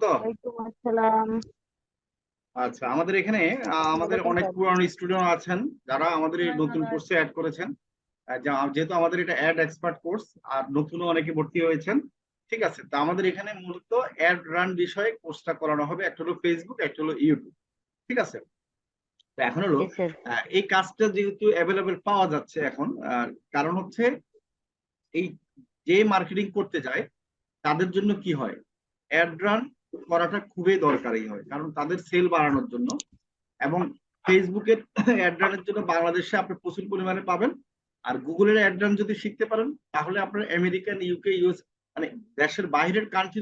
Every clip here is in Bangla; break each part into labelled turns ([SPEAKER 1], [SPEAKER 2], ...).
[SPEAKER 1] তো
[SPEAKER 2] ওয়ালাইকুম আসসালাম।
[SPEAKER 1] আচ্ছা, আমাদের এখানে আমাদের অনেক পুরানো স্টুডেন্ট আছেন যারা আমাদের এই নতুন কোর্সে অ্যাড করেছেন। যেহেতু আমাদের এটা অ্যাড এক্সপার্ট কোর্স, আর নতুনও অনেকে ভর্তি হয়েছেন। ঠিক আছে, তো আমাদের এখানে মূলত অ্যাড রান বিষয়ে কোর্সটা করানো হবে। একটা হলো ফেসবুক, একটা হলো ইউটিউব। ঠিক আছে, তো এখন হলো
[SPEAKER 2] জি স্যার।
[SPEAKER 1] এই কাজটা যেহেতু অ্যাভেলেবেল পাওয়া যাচ্ছে এখন, কারণ হচ্ছে এই যে মার্কেটিং করতে যায় তাদের জন্য কি হয়, অ্যাড রান করাটা খুবই দরকারি হয়, কারণ তাদের সেল বাড়ানোর জন্য। এবং ফেসবুকের অ্যাড রানের জন্য বাংলাদেশে আপনি প্রচুর পরিমাণে পাবেন। আর গুগলের অ্যাড রান যদি শিখতে পারেন তাহলে আপনার আমেরিকান, ইউকে, ইউএস, মানে দেশের বাইরের কান্ট্রি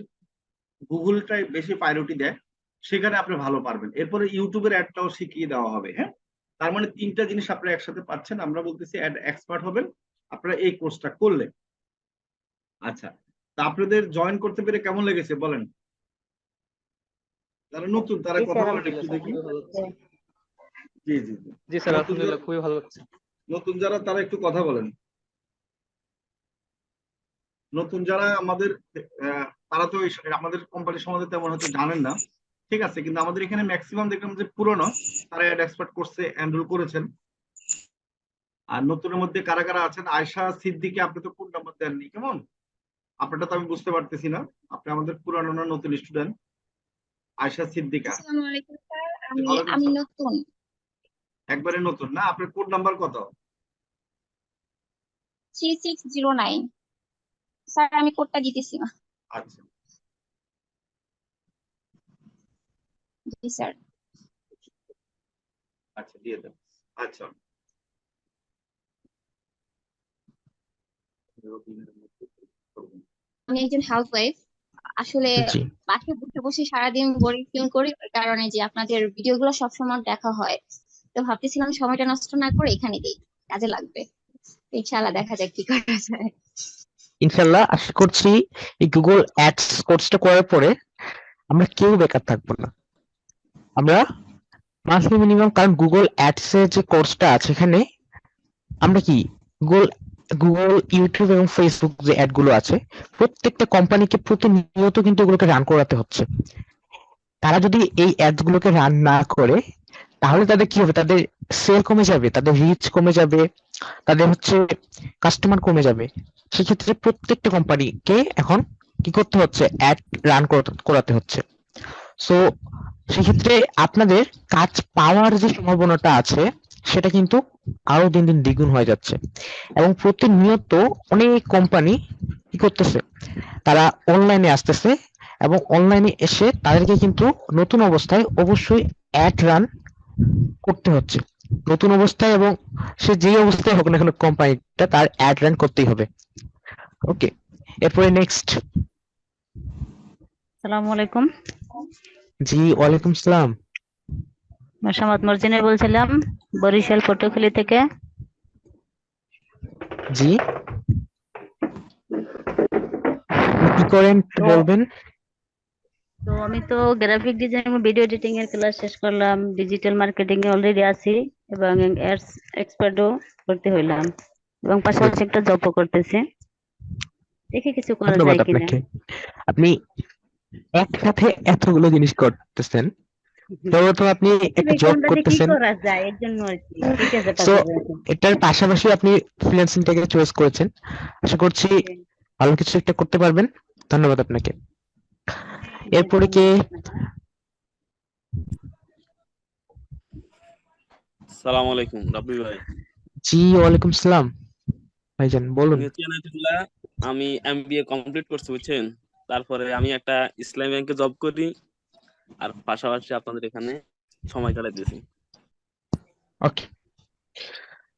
[SPEAKER 1] গুগলটাই বেশি প্রায়োরিটি দেয়, সেখানে আপনি ভালো পারবেন। এরপরে ইউটিউবের অ্যাডটাও শিখিয়ে দেওয়া হবে। হ্যাঁ, তার মানে তিনটা জিনিস আপনারা একসাথে পাচ্ছেন। আমরা বলতেছি অ্যাড এক্সপার্ট হবেন আপনারা এই কোর্সটা করলে। আচ্ছা, তা আপনাদের জয়েন করতে পেরে কেমন লেগেছে বলেন? যারা নতুন তারা
[SPEAKER 2] জি
[SPEAKER 1] কথা
[SPEAKER 2] স্যার,
[SPEAKER 1] বলেন একটু
[SPEAKER 2] আলহামদুলিল্লাহ স্যার
[SPEAKER 1] দেখি।
[SPEAKER 2] খুবই ভালো লাগছে।
[SPEAKER 1] জি জি জি।
[SPEAKER 3] জি স্যার,
[SPEAKER 1] নতুন
[SPEAKER 3] আলহামদুলিল্লাহ খুবই ভালো লাগছে।
[SPEAKER 1] নতুন যারা তারা একটু কথা বলেন। নতুন যারা আমাদের তারা তো আমাদের কোম্পানি সম্বন্ধে তেমন হয়তো জানেন না। ঠিক আছে, কিন্তু আমাদের এখানে ম্যাক্সিমাম দেখলাম যে পুরনো তারা অ্যাড এক্সপার্ট কোর্সে এনরোল করেছেন। আর নতুনের মধ্যে কারা কারা আছেন? আয়শা সিদ্দিকে আপনি তো কোড নাম্বার দেননি, কেমন? আপনারটা তো আমি বুঝতে পারতেছি না, আপনি আমাদের পুরানো না নতুন স্টুডেন্ট? আয়শা সিদ্দিকা।
[SPEAKER 4] আসসালামু আলাইকুম স্যার, আমি
[SPEAKER 1] ওয়ালাইকুম
[SPEAKER 4] আমি
[SPEAKER 1] সালাম।
[SPEAKER 4] নতুন।
[SPEAKER 1] একবারে নতুন না? আপনার কোড নাম্বার কত?
[SPEAKER 4] 3609। স্যার আমি কোডটা দিতেছি না।
[SPEAKER 1] আচ্ছা
[SPEAKER 4] জি স্যার।
[SPEAKER 1] আচ্ছা, দিয়ে দেন। আচ্ছা,
[SPEAKER 4] আমি একজন হাউস ওয়াইফ। আসলে
[SPEAKER 3] জি
[SPEAKER 4] বাসায় বসে বসে সারাদিন বোরিং ফিল করি, ওই কারণে যে আপনাদের ভিডিওগুলো সবসময় দেখা হয়, তো ভাবতেছিলাম সময়টা নষ্ট না করে এখানে দিই, কাজে লাগবে। ইনশাআল্লাহ দেখা যাক কি করা যায়।
[SPEAKER 3] ইনশাল্লাহ আশা করছি এই গুগল অ্যাডস কোর্সটা করার পরে আমরা কেউ বেকার থাকবো না। আমরা মান্থলি মিনিমাম, কারণ গুগল অ্যাডস এর যে কোর্সটা আছে এখানে আমরা কি গুগল গুগল ইউটিউব এবং ফেসবুক যে অ্যাড গুলো আছে প্রত্যেকটা কোম্পানিকে প্রতিনিয়ত কিন্তু এগুলোকে রান করাতে হচ্ছে। তারা যদি এই অ্যাডস গুলোকে রান না করে তাহলে তাদের কি হবে, তাদের সেল কমে যাবে, তাদের রিচ কমে যাবে, তাদের হচ্ছে কাস্টমার কমে যাবে। সেক্ষেত্রে প্রত্যেকটা কোম্পানিকে এখন কি করতে হচ্ছে, অ্যাড রান করাতে হচ্ছে। সো সেক্ষেত্রে আপনাদের কাজ পাওয়ার যে সম্ভাবনাটা আছে সেটা কিন্তু আরো দিন দিন দ্বিগুণ হয়ে যাচ্ছে। এবং প্রতিনিয়ত অনেক কোম্পানি কি করতেছে, তারা অনলাইনে আসতেছে এবং অনলাইনে এসে তাদেরকে কিন্তু নতুন অবস্থায় অবশ্যই অ্যাড রান করতে হচ্ছে, নতুন অবস্থায়, এবং সে যে অবস্থায় হোক না কেন কোম্পানিটা তার অ্যাড রান করতেই হবে। ওকে, এরপরে নেক্সট।
[SPEAKER 2] আসসালামু আলাইকুম।
[SPEAKER 3] জি ওয়ালাইকুম সালাম।
[SPEAKER 2] মোসাম্মদ মর্জিনা বলছিলাম, বরিশাল পটুয়াখালী থেকে।
[SPEAKER 3] জি, আপনি কি করেন একটু
[SPEAKER 2] তো
[SPEAKER 3] বলবেন?
[SPEAKER 2] তো আমি তো গ্রাফিক ডিজাইন ও ভিডিও এডিটিং এর ক্লাস শেষ করলাম, ডিজিটাল মার্কেটিং এ অলরেডি আছি এবং অ্যাডস এক্সপার্টও করতে হইলাম, এবং
[SPEAKER 3] গুড,
[SPEAKER 2] পাশাপাশি একটা জবও করতেছি। দেখি কিছু করা
[SPEAKER 3] ধন্যবাদ
[SPEAKER 2] যায় কিনা।
[SPEAKER 3] আপনাকে। আপনি একসাথে এতগুলো জিনিস করতেছেন, সর্বপ্রথম আপনি একটা
[SPEAKER 2] আসলে
[SPEAKER 3] জব
[SPEAKER 2] কোনটাতে কি
[SPEAKER 3] করতেছেন,
[SPEAKER 2] করা যায় এর জন্য আর কি, ঠিক আছে
[SPEAKER 3] সো
[SPEAKER 2] পাশাপাশি।
[SPEAKER 3] এটার পাশাপাশি আপনি ফ্রিল্যান্সিংটাকে চয়েস করেছেন। আশা করছি ভালো কিছু একটা করতে পারবেন। ধন্যবাদ আপনাকে। এরপরে কে?
[SPEAKER 2] ধন্যবাদ আপনাকে।
[SPEAKER 5] সালাম আলাইকুম রাব্বি ভাই।
[SPEAKER 3] জি ওয়ালাইকুম সালাম ভাইজান, বলুন।
[SPEAKER 5] আমি হচ্ছি এনায়েতুল্লাহ। আমি এমবিএ কমপ্লিট করছি বুঝছেন। তারপরে আমি একটা ইসলামী ব্যাংকে জব করি, আর পাশাপাশি আপনাদের এখানে সময় কাটাইতেছি।
[SPEAKER 3] ওকে,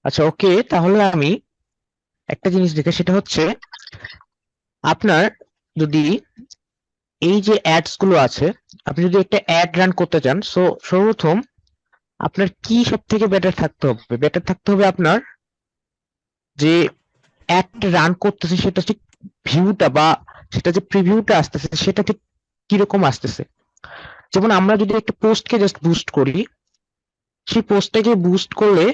[SPEAKER 3] আচ্ছা ওকে, তাহলে আমি একটা জিনিস দেখে, সেটা হচ্ছে আপনার যদি এই যে অ্যাডস গুলো আছে, আপনি যদি একটা অ্যাড রান করতে চান, সো সর্বপ্রথম আপনার কি সব থেকে বেটার থাকতে হবে? বেটার থাকতে হবে আপনার যে অ্যাড রান করতেছে সেটা ঠিক ভিউটা, বা সেটা যে প্রিভিউটা আসতেছে সেটা ঠিক কিরকম আসতেছে। যেমন আমরা যদি একটা পোস্টকে জাস্ট বুস্ট করি, সেই পোস্টটাকে বুস্ট করলে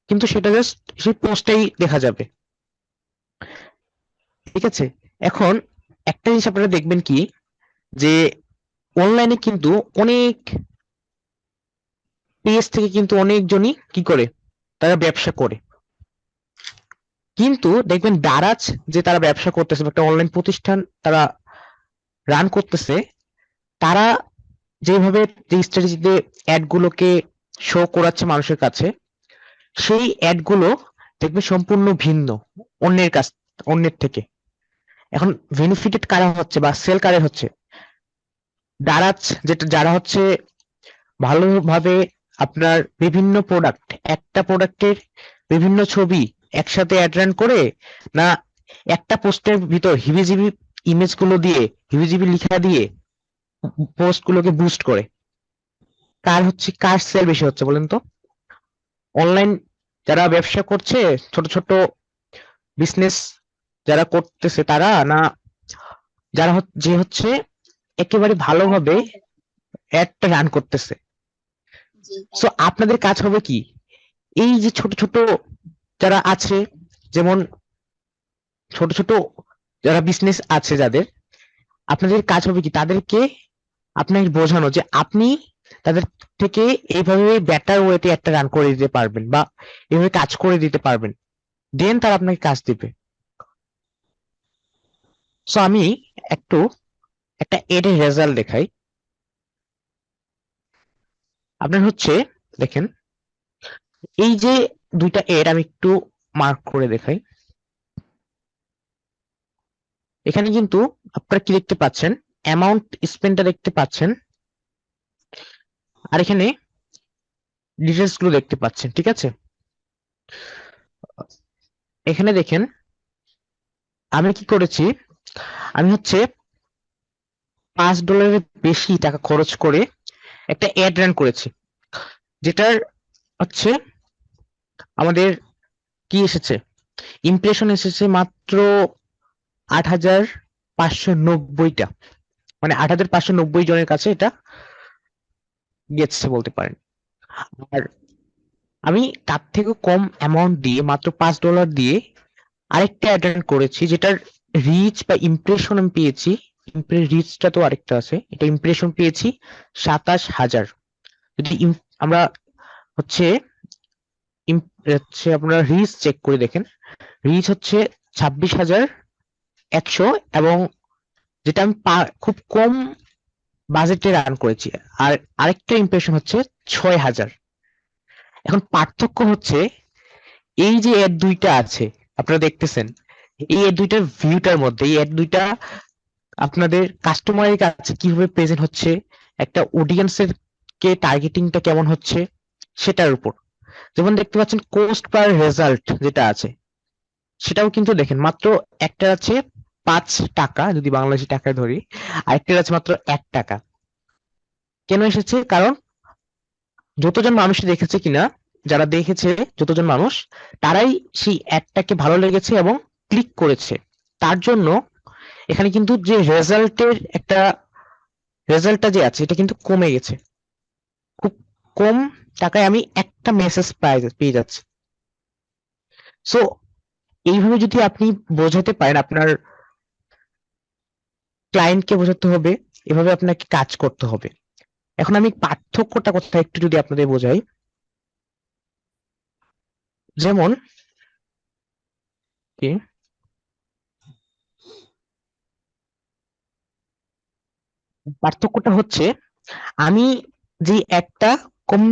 [SPEAKER 3] কিন্তু সেটা জাস্ট সেই পোস্টটাই দেখা যাবে, ঠিক আছে? এখন একটা জিনিস আপনারা দেখবেন কি, যে অনলাইনে কিন্তু অনেক পেজ থেকে কিন্তু অনেকজনই কি করে, তারা ব্যবসা করে। কিন্তু দেখবেন দারাজ যে তারা ব্যবসা করতেছে, একটা অনলাইন প্রতিষ্ঠান তারা রান করতেছে, তারা যেভাবে স্ট্র্যাটেজিতে অ্যাড গুলোকে শো করাচ্ছে মানুষের কাছে, সেই অ্যাড গুলো দেখবে সম্পূর্ণ ভিন্ন অন্যের থেকে। এখন বেনিফিটেড কারা হচ্ছে বা সেল কারা হচ্ছে, দারাজ যারা হচ্ছে ভালোভাবে আপনার বিভিন্ন প্রোডাক্ট, একটা প্রোডাক্টের বিভিন্ন ছবি একসাথে অ্যাড রান করে, না একটা পোস্টের ভিতর হিবিজিবি ইমেজ গুলো দিয়ে, হিবিজিবি লেখা দিয়ে পোস্ট গুলোকে বুস্ট করে। কার সেল বেশি হচ্ছে বলেন তো? অনলাইন যারা ব্যবসা করছে, ছোট ছোট বিজনেস যারা করতেছে তারা, না যে হচ্ছে একেবারে ভালোভাবে অ্যাডটা রান করতেছে?
[SPEAKER 4] জি
[SPEAKER 3] সো আপনাদের কাজ হবে কি, এই যে ছোট ছোট যারা আছে, যেমন ছোট ছোট যারা বিজনেস আছে যাদের, আপনাদের কাজ হবে কি, তাদেরকে আপনাকে বোঝানো যে আপনি তাদের থেকে এইভাবে বেটার ওয়েতে একটা রান করে দিতে পারবেন বা এইভাবে কাজ করে দিতে পারবেন, দেন তারা আপনাকে কাজ দিবে। সো আমি একটা এর রেজাল্ট দেখাই। আপনার হচ্ছে দেখেন, এই যে দুইটা এর আমি একটু মার্ক করে দেখাই। এখানে কিন্তু আপনারা কি দেখতে পাচ্ছেন, অ্যামাউন্ট স্পেন্ডটা দেখতে পাচ্ছেন, আর এখানে ডিটেলস গুলো দেখতে পাচ্ছেন, ঠিক আছে? এখানে দেখেন আমি কি করেছি, আমি হচ্ছে $5 বেশি টাকা খরচ করে একটা অ্যাড রান করেছি, যেটার হচ্ছে আমাদের কি এসেছে, ইমপ্রেশন এসেছে মাত্র 8,590টা, মানে 8,590 জনের কাছে এটা গেছে বলতে পারেন। আর আমি তার থেকে কম অ্যামাউন্ট দিয়ে, মাত্র $5 দিয়ে আরেকটা অ্যাড রান করেছি, যেটার রিচ বা ইমপ্রেশন আমি পেয়েছি, রিচটা তো আরেকটা আছে, এটা ইমপ্রেশন পেয়েছি 27,000। যদি আমরা হচ্ছে আপনারা রিচ চেক করে দেখেন, রিচ হচ্ছে 26,100, এবং যেটা আমি খুব কম বাজেটে রান করেছি। আর আরেকটা ইমপ্রেশন হচ্ছে 6,000। এখন পার্থক্য হচ্ছে এই যে অ্যাড দুইটা আছে আপনারা দেখতেছেন, এই অ্যাড দুইটার ভিউটার মধ্যে, এই অ্যাড দুইটা আপনাদের কাস্টমারের কাছে কিভাবে প্রেজেন্ট হচ্ছে, একটা অডিয়েন্সের কে টার্গেটিংটা কেমন হচ্ছে সেটার উপর। যেমন দেখতে পাচ্ছেন কোস্ট পার রেজাল্ট যেটা আছে, সেটাও কিন্তু দেখেন মাত্র একটা আছে 5 টাকা, যদি বাংলাদেশি টাকায় ধরি, আরেকটা আছে মাত্র 1 টাকা। কেন এসেছে? কারণ যতজন মানুষ দেখেছে কিনা, যারা দেখেছে যতজন মানুষ, তারাই সেই অ্যাডটাকে ভালো লেগেছে এবং ক্লিক করেছে। তার জন্য এখানে কিন্তু যে রেজাল্টটা যে আছে, এটা কিন্তু কমে গেছে। খুব কম টাকায় আমি একটা মেসেজ পেয়ে যাচ্ছি। সো এইভাবে যদি আপনি বোঝাতে পারেন, আপনার ক্লায়েন্টকে বোঝাতে হবে, এভাবে আপনাকে কাজ করতে হবে। এখন আমি পার্থক্যটা কোথায় একটু যদি আপনাদের বোঝাই, যেমন কি পার্থক্যটা হচ্ছে, আমি যে একটা কম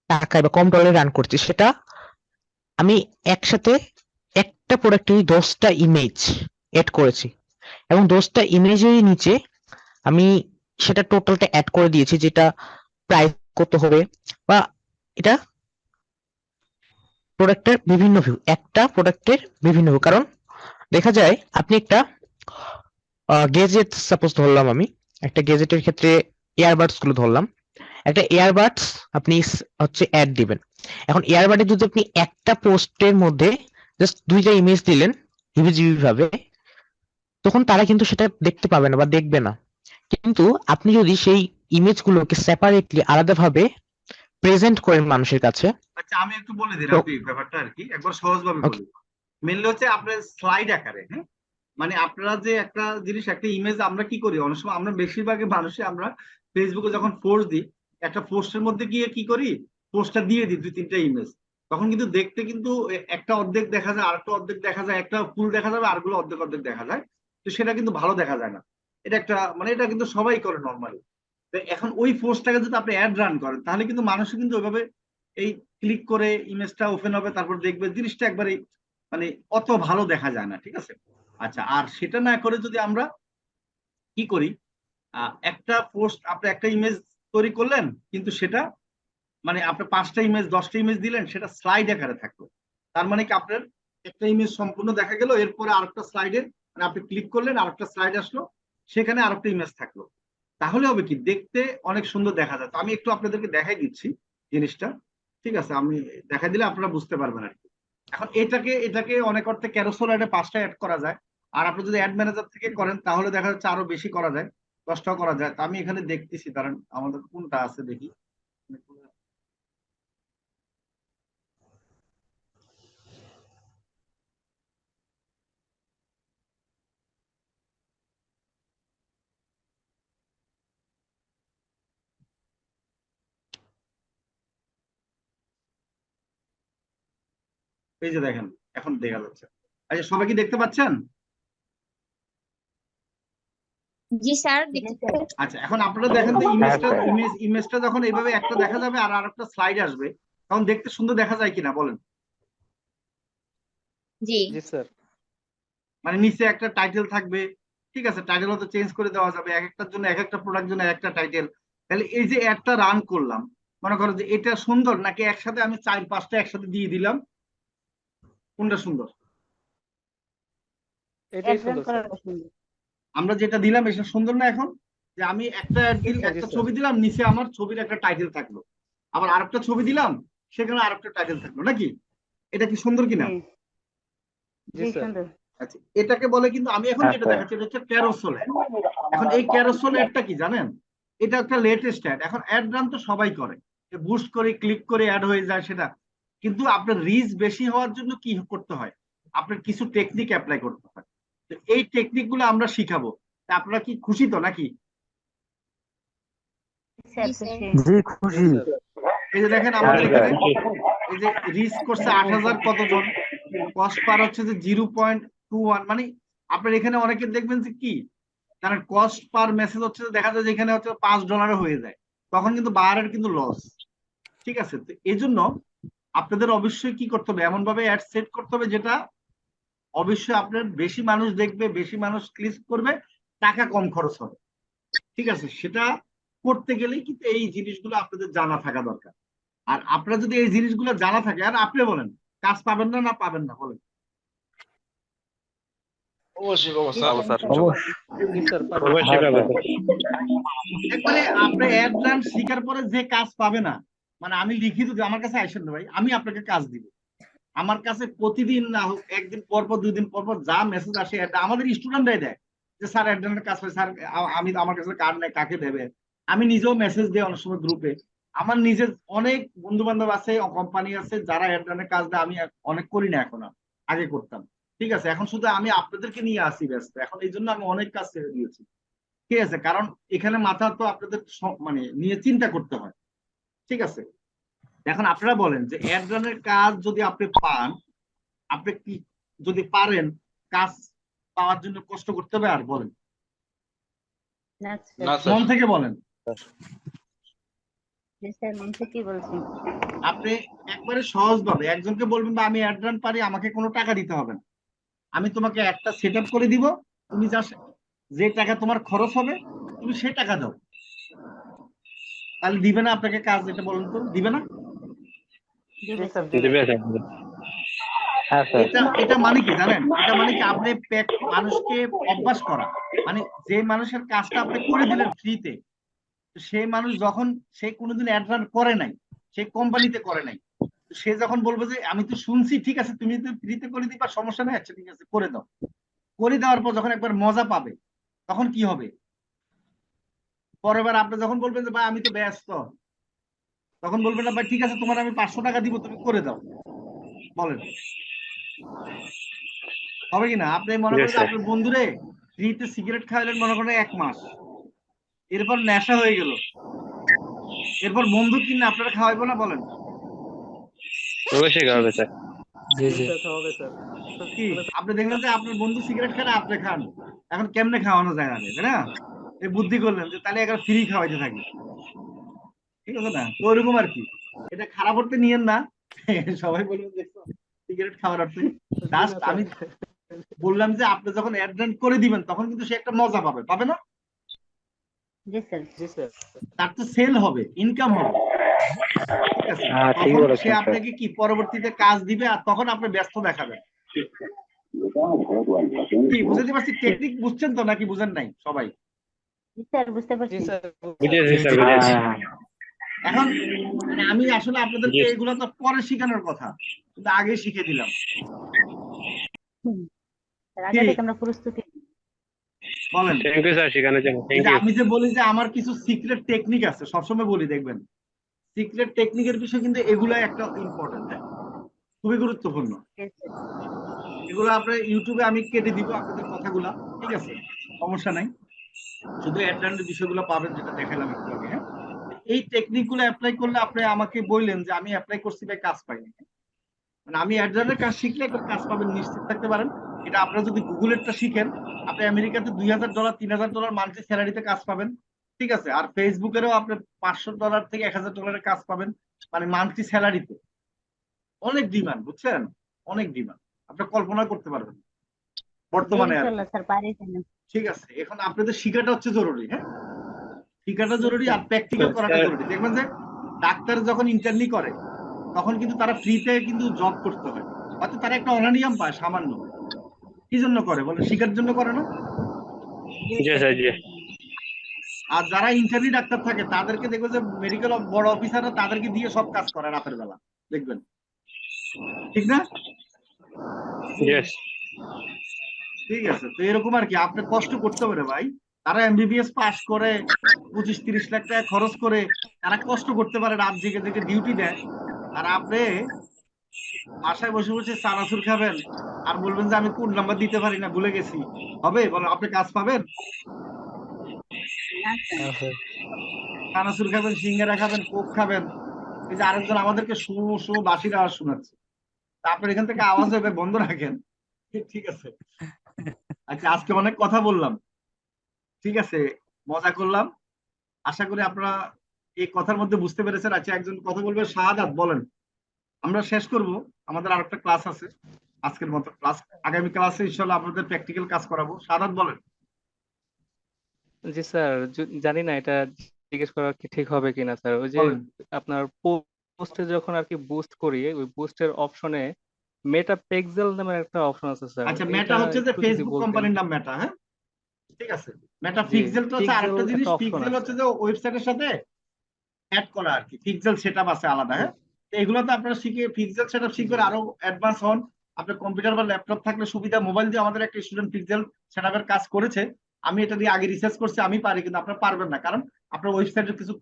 [SPEAKER 3] টাকায় বা কম ডলারে রান করছি, সেটা আমি একসাথে একটা প্রোডাক্টে 10টা ইমেজ এড করেছি, এবং 10টা ইমেজের নিচে আমি সেটা টোটালটা অ্যাড করে দিয়েছি, যেটা প্রাইস কত হবে, বা এটা প্রোডাক্টের বিভিন্ন ভিউ, একটা প্রোডাক্টের বিভিন্ন ভিউ। কারণ দেখা যায় আপনি একটা গেজেট সাপোজ ধরলাম, আমি একটা গেজেটের ক্ষেত্রে ইয়ারবাডস গুলো ধরলাম, একটা ইয়ারবাডস আপনি হচ্ছে অ্যাড দিবেন। এখন ইয়ারবাডে যদি আপনি একটা পোস্টের মধ্যে জাস্ট 2টা ইমেজ দিলেন হিবিজিবি ভাবে, তখন তারা কিন্তু সেটা দেখতে পাবে না বা দেখবে না। কিন্তু আপনি যদি সেই ইমেজ গুলোকে সেপারেটলি আলাদাভাবে প্রেজেন্ট করেন মানুষের কাছে,
[SPEAKER 1] আচ্ছা, আমি একটু বলে দিই
[SPEAKER 3] তো
[SPEAKER 1] রাফি ব্যাপারটা আর কি, একবার সহজভাবে বলি। মেনলি হচ্ছে আপনার স্লাইড আকারে, হ্যাঁ, মানে আপনারা যে একটা জিনিস, একটা ইমেজ আমরা কি করি অনেক সময়, আমরা বেশিরভাগই মানুষই আমরা ফেসবুকে যখন পোস্ট দিই, একটা পোস্টের মধ্যে গিয়ে কি করি, পোস্টটা দিয়ে দিই 2-3টা ইমেজ। তখন কিন্তু দেখতে কিন্তু একটা অর্ধেক দেখা যায়, আরেকটা অর্ধেক দেখা যায়, একটা ফুল দেখা যাবে, আরগুলো অর্ধেক অর্ধেক দেখা যায়। তো সেটা কিন্তু ভালো দেখা যায় না। এটা একটা মানে এটা কিন্তু সবাই করে নর্মালি। তো এখন ওই পোস্টটাকে যদি আপনি অ্যাড রান করেন, তাহলে কিন্তু মানুষ কিন্তু ওইভাবে এই ক্লিক করে ইমেজটা ওপেন হবে, তারপর দেখবে জিনিসটা একবারে মানে অত ভালো দেখা যায় না, ঠিক আছে। আচ্ছা, আর সেটা না করে যদি আমরা কি করি, একটা পোস্ট আপনি একটা ইমেজ তৈরি করলেন, কিন্তু সেটা মানে আপনি 5টা ইমেজ 10টা ইমেজ দিলেন, সেটা স্লাইড আকারে থাকলো। তার মানে কি আপনার একটা ইমেজ সম্পূর্ণ দেখা গেল, এরপরে আরেকটা স্লাইডের মানে আপনি ক্লিক করলেন, আরেকটা স্লাইড আসলো, সেখানে আরেকটা ইমেজ থাকলো। তাহলে হবে কি, দেখতে অনেক সুন্দর দেখা যায়। তো আমি একটু আপনাদেরকে দেখাই দিচ্ছি জিনিসটা, ঠিক আছে, আমি দেখাই দিলে আপনারা বুঝতে পারবেন আর কি। এখন এটাকে অনেক অর্থে ক্যারোসেল অ্যাডে 5টা অ্যাড করা যায়। আর আপনি যদি অ্যাড ম্যানেজার থেকে করেন, তাহলে দেখা যাচ্ছে আরো বেশি করা যায়, 10টাও করা যায়। তো আমি এখানে দেখতেছি, কারণ আমাদের কোনটা আছে দেখি। এই যে দেখেন, এখন দেখা যাচ্ছে। আচ্ছা, সবাই কি দেখতে পাচ্ছেন?
[SPEAKER 4] জি স্যার,
[SPEAKER 2] জি
[SPEAKER 4] দেখতে
[SPEAKER 2] স্যার।
[SPEAKER 1] আচ্ছা, এখন আপনারা দেখেন তো, ইমেজটা যখন এইভাবে একটা দেখা যাবে আর আরেকটা স্লাইড আসবে, তখন দেখতে সুন্দর দেখা যায় কিনা বলেন?
[SPEAKER 4] জি
[SPEAKER 6] জি স্যার।
[SPEAKER 1] মানে নিচে একটা টাইটেল থাকবে, ঠিক আছে, টাইটেল হয়তো চেঞ্জ করে দেওয়া যাবে, এক একটার জন্য এক একটা প্রোডাক্ট জন্য একটা টাইটেল। তাহলে এই যে একটা রান করলাম, মনে করো যে এটা সুন্দর নাকি একসাথে আমি 4-5টা একসাথে দিয়ে দিলাম, কোনটা সুন্দর?
[SPEAKER 6] এটাই
[SPEAKER 2] অ্যাড রান
[SPEAKER 6] সুন্দর স্যার।
[SPEAKER 2] করাটা সুন্দর।
[SPEAKER 1] আমরা যেটা দিলাম এটা সুন্দর না? এখন যে আমি একটা
[SPEAKER 6] জি
[SPEAKER 1] একটা
[SPEAKER 6] স্যার।
[SPEAKER 1] ছবি দিলাম, নিচে আমার ছবির একটা টাইটেল থাকলো, আবার আরেকটা ছবি দিলাম, সেখানে আরেকটা টাইটেল থাকলো, নাকি? এটা কি সুন্দর কিনা?
[SPEAKER 2] জি
[SPEAKER 6] জি
[SPEAKER 2] জি
[SPEAKER 6] স্যার।
[SPEAKER 2] সুন্দর।
[SPEAKER 1] আচ্ছা, এটাকে বলে কিন্তু আমি এখন যেটা দেখাচ্ছি, এটা হচ্ছে ক্যারোসেল অ্যাড। এখন এই ক্যারোসেল অ্যাডটা কি জানেন? এটা একটা লেটেস্ট অ্যাড। এখন অ্যাড রান তো সবাই করে, বুস্ট করে ক্লিক করে অ্যাড হয়ে যায় সেটা। কিন্তু আপনার রিচ বেশি হওয়ার জন্য কি করতে হয়, আপনার কিছু টেকনিক অ্যাপ্লাই করতে হয়। তো এই টেকনিক গুলো আমরা শিখাবো। তা আপনারা কি খুশি তো নাকি?
[SPEAKER 2] স্যার
[SPEAKER 4] জি স্যার।
[SPEAKER 2] খুশি।
[SPEAKER 3] জি
[SPEAKER 6] জি
[SPEAKER 3] খুশি।
[SPEAKER 6] স্যার।
[SPEAKER 1] এই যে দেখেন আমাদের এখানে, এই যে রিচ করছে 8,000 কতজন, কস্ট পার হচ্ছে যে 0.21। মানে আপনার এখানে অনেকে দেখবেন যে কি, কারণ কস্ট পার মেসেজ হচ্ছে যে দেখা যায় যে এখানে হচ্ছে $5 হয়ে যায়, তখন কিন্তু বায়ারের কিন্তু লস, ঠিক আছে। তো এই জন্য আপনাদের অবশ্যই কি করতে হবে, এমন ভাবে অ্যাড সেট করতে হবে যেটা অবশ্যই আপনার বেশি মানুষ দেখবে, বেশি মানুষ ক্লিক করবে, টাকা কম খরচ হবে, ঠিক আছে। সেটা করতে গেলেই কিন্তু এই জিনিসগুলো আপনাদের জানা থাকা দরকার। আর আপনারা যদি এই জিনিসগুলো জানা থাকে, আর আপনি বলেন কাজ পাবেন না, না পাবেন না বলেন?
[SPEAKER 7] অবশ্যই
[SPEAKER 2] জি
[SPEAKER 7] ব্যবস্থা
[SPEAKER 2] স্যার
[SPEAKER 7] হবে।
[SPEAKER 2] ইনশাআল্লাহ।
[SPEAKER 6] জি স্যার পাবেন।
[SPEAKER 7] অবশ্যই পাবেন।
[SPEAKER 1] একবারে আপনি অ্যাড রান শিকার পরে যে কাজ পাবে না, মানে আমি লিখিত যে আমার কাছে আইসেন না ভাই, আমি আপনাকে কাজ দিব। আমার কাছে প্রতিদিন না হোক, একদিন পর পর 2 দিন পর পর যা মেসেজ আসে, আমাদের স্টুডেন্টরাই দেয় যে স্যার অ্যাড রানের কাজ হয় স্যার। আমি আমার কাছে কার্ড নাই, কাকে দেবে? আমি নিজেও মেসেজ দিই অনেক সময় গ্রুপে। আমার নিজের অনেক বন্ধু বান্ধব আছে, কোম্পানি আছে যারা অ্যাড রানের কাজ দেয়। আমি অনেক করি না এখন, আগে করতাম, ঠিক আছে। এখন শুধু আমি আপনাদেরকে নিয়ে আসি ব্যস্ত, এখন এই জন্য আমি অনেক কাজ ছেড়ে দিয়েছি, ঠিক আছে। কারণ এখানে মাথা তো আপনাদের মানে নিয়ে চিন্তা করতে হয়, ঠিক আছে। এখন আপনারা বলেন যে অ্যাড রানের কাজ যদি আপনি পান, আপনি কি যদি পারেন, কাজ পাওয়ার জন্য কষ্ট করতে হবে? আর বলেন,
[SPEAKER 2] না
[SPEAKER 7] না
[SPEAKER 2] স্যার।
[SPEAKER 1] মন
[SPEAKER 7] স্যার।
[SPEAKER 1] থেকে বলেন।
[SPEAKER 2] জি স্যার মন থেকে বলছি।
[SPEAKER 1] আপনি একবারে সহজ ভাবে একজনকে বলবেন বা আমি অ্যাড রান পারি, আমাকে কোনো টাকা দিতে হবে না, আমি তোমাকে একটা সেট আপ করে দিব, তুমি জাস্ট যে টাকা তোমার খরচ হবে তুমি সে টাকা দাও। তাহলে দিবে না আপনাকে কাজ? এটা বলেন তো, দিবে না?
[SPEAKER 6] জি
[SPEAKER 2] দিবে
[SPEAKER 6] স্যার
[SPEAKER 2] স্যার।
[SPEAKER 6] দিবে।
[SPEAKER 3] হ্যাঁ স্যার।
[SPEAKER 1] এটা মানে কি জানেন? এটা মানে কি আপনি মানুষকে অভ্যাস করা। মানে যে মানুষের কাজটা আপনি করে দিলেন ফ্রিতে, সেই মানুষ যখন সে কোনোদিন অ্যাড রান করে নাই, সে কোম্পানিতে করে নাই, সে যখন বলবে যে আমি তো শুনছি, ঠিক আছে তুমি তো ফ্রিতে করে দিবা, সমস্যা নেই, আচ্ছা ঠিক আছে করে দাও। করে দেওয়ার পর যখন একবার মজা পাবে, তখন কি হবে, পরের বার আপনি যখন বলবেন যে ভাই আমি তো ব্যস্ত, তখন বলবেন না ভাই ঠিক আছে তোমার আমি 500 টাকা দিব, তুমি করে দাও। বলেন। হবে কিনা? আপনি মনে করেন যে আপনার বন্ধুরে ফ্রিতে সিগারেট খাওয়ালেন মনে করেন 1 মাস, এরপর নেশা হয়ে গেল, এরপর বন্ধু কিনা আপনারা খাওয়াইবো না বলেন?
[SPEAKER 7] অবশ্যই খাওয়াবে স্যার।
[SPEAKER 6] জি স্যার খাওয়াবে স্যার।
[SPEAKER 1] কি আপনি দেখলেন যে আপনার বন্ধু সিগারেট খান, আপনি খান, এখন কেমনে খাওয়ানো যায় আরে, তাই না? এই বুদ্ধি করলেন যে তাহলে এখন ফ্রি খাওয়াইতে থাকি, ঠিক আছে না? তো ওরকম আর কি, এটা খারাপ করতে নিয়েন না। সবাই বলবেন দেখো সিগারেট খাওয়ার অর্থে, জাস্ট আমি বললাম যে আপনি যখন অ্যাড রান করে দিবেন তখন কিন্তু সে একটা মজা পাবে, পাবে না?
[SPEAKER 2] জি স্যার।
[SPEAKER 6] জি স্যার।
[SPEAKER 1] তার তো সেল হবে, ইনকাম হবে, ঠিক আছে?
[SPEAKER 7] ঠিক
[SPEAKER 1] তখন
[SPEAKER 7] বলেছেন
[SPEAKER 1] সে
[SPEAKER 7] স্যার।
[SPEAKER 1] আপনাকে কি পরবর্তীতে কাজ দিবে, আর তখন আপনি ব্যস্ত দেখাবেন। কি বুঝতে পারছি? টেকনিক বুঝছেন তো নাকি বুঝেন নাই সবাই?
[SPEAKER 2] জি স্যার, বুঝতে
[SPEAKER 6] জি
[SPEAKER 2] পারছি।
[SPEAKER 6] স্যার।
[SPEAKER 7] বুঝেছি স্যার, বুঝেছি।
[SPEAKER 1] এখন মানে আমি আসলে আপনাদেরকে
[SPEAKER 7] জি।
[SPEAKER 1] এগুলো তো পরে শেখানোর কথা, কিন্তু আগে শিখে দিলাম।
[SPEAKER 2] স্যার আগে
[SPEAKER 1] কি
[SPEAKER 2] থেকে আমরা প্রস্তুতি নিই।
[SPEAKER 1] বলেন?
[SPEAKER 7] থ্যাংক ইউ স্যার শেখানোর জন্য,
[SPEAKER 1] এই
[SPEAKER 7] থ্যাংক
[SPEAKER 1] যে
[SPEAKER 7] ইউ।
[SPEAKER 1] আমি যে বলি যে আমার কিছু সিক্রেট টেকনিক আছে, সবসময় বলি দেখবেন সিক্রেট টেকনিকের বিষয় কিন্তু এগুলা একটা ইম্পর্টেন্ট, খুবই গুরুত্বপূর্ণ।
[SPEAKER 2] জি স্যার।
[SPEAKER 1] এগুলো আপনার ইউটিউবে আমি কেটে দিব আপনাদের কথাগুলা, ঠিক আছে? সমস্যা নাই, শুধু অ্যাডভান্স বিষয়গুলো পাবেন যেটা দেখালাম একটু আগে। হ্যাঁ, এই টেকনিক গুলো অ্যাপ্লাই করলে আপনি আমাকে বললেন যে আমি অ্যাপ্লাই করছি ভাই কাজ পাইনি, মানে আমি অ্যাডভান্সের কাজ শিখলে একটা কাজ পাবেন, নিশ্চিত থাকতে পারেন। এটা আপনারা যদি গুগলেরটা শিখেন, আপনি আমেরিকাতে $2000 $3000 মান্থলি স্যালারিতে কাজ পাবেন, ঠিক আছে? আর ফেসবুকেরও আপনি $500 থেকে $1000 কাজ পাবেন, মানে মান্থলি স্যালারিতে। অনেক ডিমান্ড, বুঝছেন? অনেক ডিমান্ড, আপনি কল্পনা করতে পারবেন না বর্তমানে আর কি।
[SPEAKER 2] ইনশাআল্লাহ স্যার পারি যেন।
[SPEAKER 1] ঠিক আছে, এখন আপনাদের শিখাটা হচ্ছে জরুরি। হ্যাঁ, শিখাটা জরুরি আর প্র্যাকটিক্যাল করাটা জরুরি। দেখবেন যে ডাক্তার যখন ইন্টার্নি করে তখন কিন্তু তারা ফ্রিতে কিন্তু জব করতে হয়, হয়তো তারা একটা অনানিয়াম পায় সামান্য, কি জন্য করে বলে? শিখার জন্য করে না?
[SPEAKER 7] জি স্যার, জি।
[SPEAKER 1] আর যারা ইন্টার্নি ডাক্তার থাকে তাদেরকে দেখবে যে মেডিকেল বড় অফিসাররা তাদেরকে দিয়ে সব কাজ করে রাতের বেলা, দেখবেন, ঠিক না?
[SPEAKER 7] ইয়েস।
[SPEAKER 1] ঠিক আছে, তো এরকম আর কি, আপনি কষ্ট করতে পারে ভাই। তারা এমবিবিএস পাস করে 25-30 লাখ টাকা খরচ করে তারা কষ্ট করতে পারে, রাত জেগে জেগে ডিউটি দেয়, আর আপনি বাসায় বসে বসে চানাচুর খাবেন আর বলবেন যে আমি কোড নাম্বার দিতে পারি না, ভুলে গেছি। হবে বলেন? আপনি কাজ পাবেন?
[SPEAKER 2] না স্যার।
[SPEAKER 1] চানাচুর খাবেন, সিঙ্গারা খাবেন, কোক খাবেন। এই যে আরেকজন আমাদেরকে শো শো বাঁশির আওয়াজ শোনাচ্ছে, তা আপনার এখান থেকে আওয়াজ হবে, বন্ধ রাখেন, ঠিক আছে? আচ্ছা, আজকে অনেক কথা বললাম, ঠিক আছে, মজা করলাম, আশা করি আপনারা এই কথার মধ্যে বুঝতে পেরেছেন। আচ্ছা, একজন কথা বলবে, শাহাদাত বলেন। আমরা শেষ করব, আমাদের আরেকটা ক্লাস আছে, আজকের মতো ক্লাস, আগামী ক্লাসে ইনশাআল্লাহ আপনাদের প্র্যাকটিক্যাল কাজ করাবো। শাহাদাত বলেন।
[SPEAKER 6] জি স্যার, জানি না এটা জিজ্ঞেস করা কি ঠিক হবে কিনা স্যার। ওই যে
[SPEAKER 1] বলেন।
[SPEAKER 6] আপনার পোস্টে যখন আর কি বুস্ট করি, ওই বুস্টের অপশনে মেটা পিক্সেল নামের একটা অপশন আছে স্যার,
[SPEAKER 1] আচ্ছা, মেটা
[SPEAKER 6] এটা
[SPEAKER 1] হচ্ছে যে
[SPEAKER 6] একটু যদি
[SPEAKER 1] ফেসবুক
[SPEAKER 6] বলতেন।
[SPEAKER 1] কোম্পানির নাম মেটা, হ্যাঁ, ঠিক আছে? মেটা
[SPEAKER 6] জি,
[SPEAKER 1] পিক্সেল তো হচ্ছে
[SPEAKER 6] পিক্সেল
[SPEAKER 1] আরেকটা জিনিস,
[SPEAKER 6] একটা অপশন
[SPEAKER 1] পিক্সেল
[SPEAKER 6] আছে।
[SPEAKER 1] হচ্ছে যে ওয়েবসাইটের সাথে অ্যাড করা আর কি, পিক্সেল সেটআপ আছে আলাদা। হ্যাঁ, তো এগুলো তো আপনারা শিখে পিক্সেল সেটআপ শিখবেন, আরো অ্যাডভান্স হন। আপনার কম্পিউটার বা ল্যাপটপ থাকলে সুবিধা, মোবাইল দিয়ে আমাদের একটা স্টুডেন্ট পিক্সেল সেটআপের কাজ করেছে, আমি এটা দিয়ে আগে রিসার্চ করছি, আমি পারি, কিন্তু আপনারা পারবেন না, কারণ আপনার ওয়েবসাইটের কিছু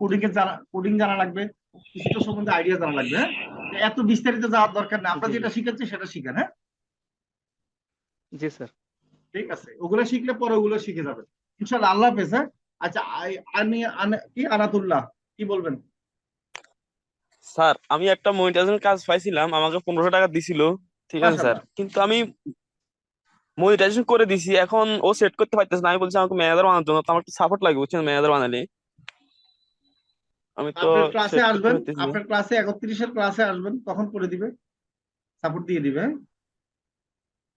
[SPEAKER 1] কোডিং জানা লাগবে, কিছুটা সম্বন্ধে আইডিয়া জানা লাগবে। হ্যাঁ, তো এত বিস্তারিত যাওয়ার দরকার নেই, আমরা
[SPEAKER 6] জি
[SPEAKER 1] যেটা শিখাচ্ছি সেটা শিখেন। হ্যাঁ,
[SPEAKER 6] জি স্যার।
[SPEAKER 1] ঠিক আছে, ওগুলো শিখলে পরে ওগুলো শিখে যাবেন ইনশাআল্লাহ। আল্লাহ হাফেজ। হ্যাঁ, আচ্ছা, কি আনাতুল্লাহ কি বলবেন?
[SPEAKER 5] স্যার আমি একটা মনিটাইজেশন কাজ পাইছিলাম, আমাকে 1500 টাকা দিছিল, ঠিক আছে স্যার,
[SPEAKER 1] মাশাআল্লাহ।
[SPEAKER 5] কিন্তু আমি মনিটাইজেশন করে দিছি, এখন ও সেট করতে পারতেছে না। আমি বলছি আমাকে ম্যানেজার বানানোর জন্য, তো আমার একটু সাপোর্ট লাগবে, বুঝছেন? ম্যানেজার বানালে আমি তো
[SPEAKER 1] আপনার ক্লাসে
[SPEAKER 5] সেট করতে
[SPEAKER 1] আসবেন,
[SPEAKER 5] পারতেছি না।
[SPEAKER 1] আপনার ক্লাসে 31-এর ক্লাসে আসবেন, তখন করে দিবে, সাপোর্ট দিয়ে দিবে। হ্যাঁ?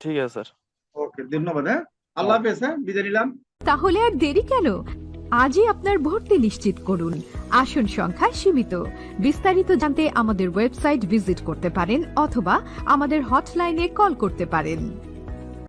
[SPEAKER 5] ঠিক আছে স্যার।
[SPEAKER 1] ওকে, ধন্যবাদ। হ্যাঁ, আল্লাহ হাফেজ। হ্যাঁ, বিদায় নিলাম।
[SPEAKER 8] তাহলে আর দেরি কেন? আজই আপনার ভর্তি নিশ্চিত করুন। আসন সংখ্যা সীমিত। বিস্তারিত জানতে আমাদের ওয়েবসাইট ভিজিট করতে পারেন অথবা আমাদের হটলাইনে কল করতে পারেন।